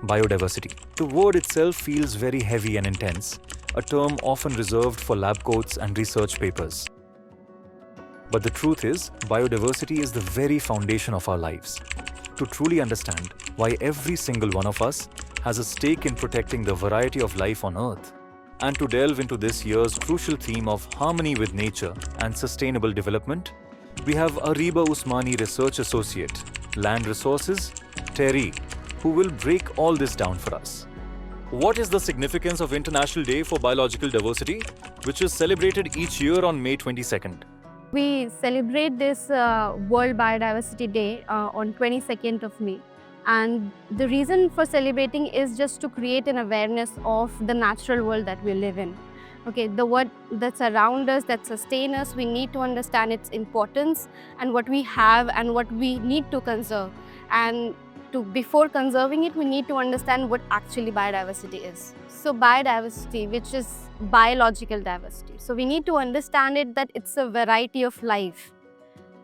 Biodiversity. The word itself feels very heavy and intense, a term often reserved for lab coats and research papers. But the truth is, biodiversity is the very foundation of our lives. To truly understand why every single one of us has a stake in protecting the variety of life on Earth, and to delve into this year's crucial theme of harmony with nature and sustainable development, we have Areeba Usmani, Research Associate, Land Resources, TERI, who will break all this down for us. What is the significance of International Day for Biological Diversity, which is celebrated each year on May 22nd? We celebrate this World Biodiversity Day on 22nd of May. And the reason for celebrating is just to create an awareness of the natural world that we live in. Okay, the world that's around us, that sustains us, we need to understand its importance and what we have and what we need to conserve. And before conserving it, we need to understand what actually biodiversity is. So biodiversity, which is biological diversity. So we need to understand it that it's a variety of life.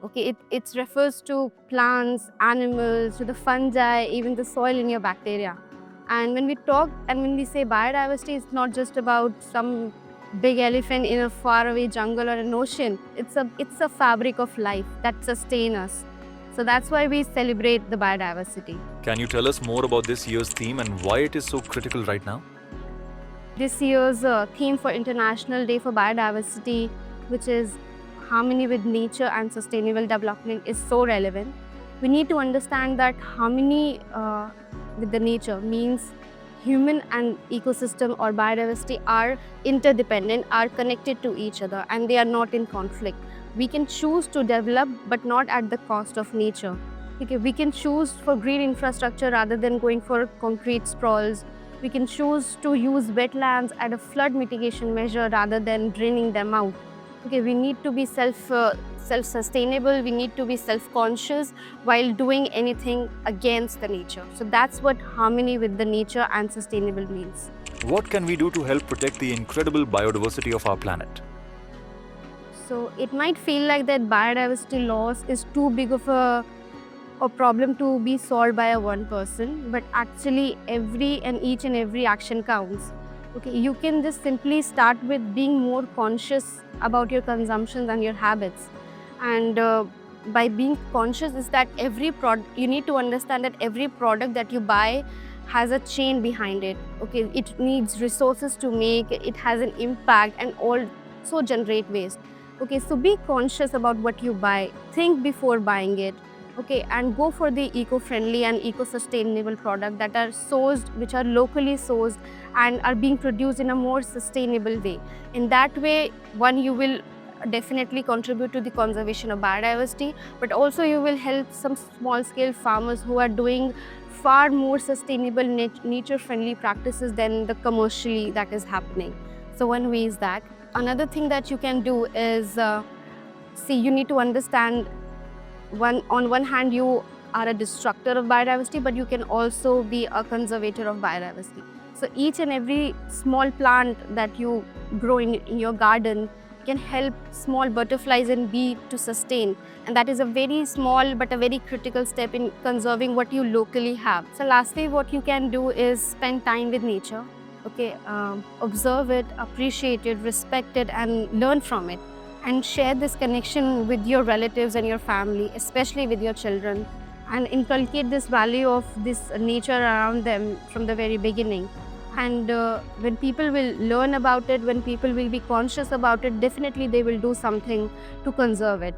Okay, it refers to plants, animals, to the fungi, even the soil in your bacteria. And when we talk and when we say biodiversity, it's not just about some big elephant in a faraway jungle or an ocean. It's a fabric of life that sustains us. So that's why we celebrate the biodiversity. Can you tell us more about this year's theme and why it is so critical right now? This year's theme for International Day for Biodiversity, which is harmony with nature and sustainable development, is so relevant. We need to understand that harmony with the nature means human and ecosystem or biodiversity are interdependent, are connected to each other, and they are not in conflict. We can choose to develop, but not at the cost of nature. Okay, we can choose for green infrastructure rather than going for concrete sprawls. We can choose to use wetlands as a flood mitigation measure rather than draining them out. Okay, we need to be self-sustainable, we need to be self-conscious while doing anything against the nature. So that's what harmony with the nature and sustainable means. What can we do to help protect the incredible biodiversity of our planet? So it might feel like that biodiversity loss is too big of a problem to be solved by one person, but actually each and every action counts. Okay, you can just simply start with being more conscious about your consumptions and your habits. And by being conscious is that you need to understand that every product that you buy has a chain behind it. Okay, it needs resources to make, it has an impact and also generate waste. Okay, so be conscious about what you buy, think before buying it. Okay, and go for the eco-friendly and eco-sustainable products that are sourced, which are locally sourced and are being produced in a more sustainable way. In that way, you will definitely contribute to the conservation of biodiversity, but also you will help some small-scale farmers who are doing far more sustainable, nature-friendly practices than the commercially that is happening. So one way is that. Another thing that you can do is, you need to understand on one hand, you are a destructor of biodiversity, but you can also be a conservator of biodiversity. So each and every small plant that you grow in your garden can help small butterflies and bees to sustain. And that is a very small but a very critical step in conserving what you locally have. So lastly, what you can do is spend time with nature. Okay, observe it, appreciate it, respect it, and learn from it. And share this connection with your relatives and your family, especially with your children, and inculcate this value of this nature around them from the very beginning. And when people will learn about it, when people will be conscious about it, definitely they will do something to conserve it.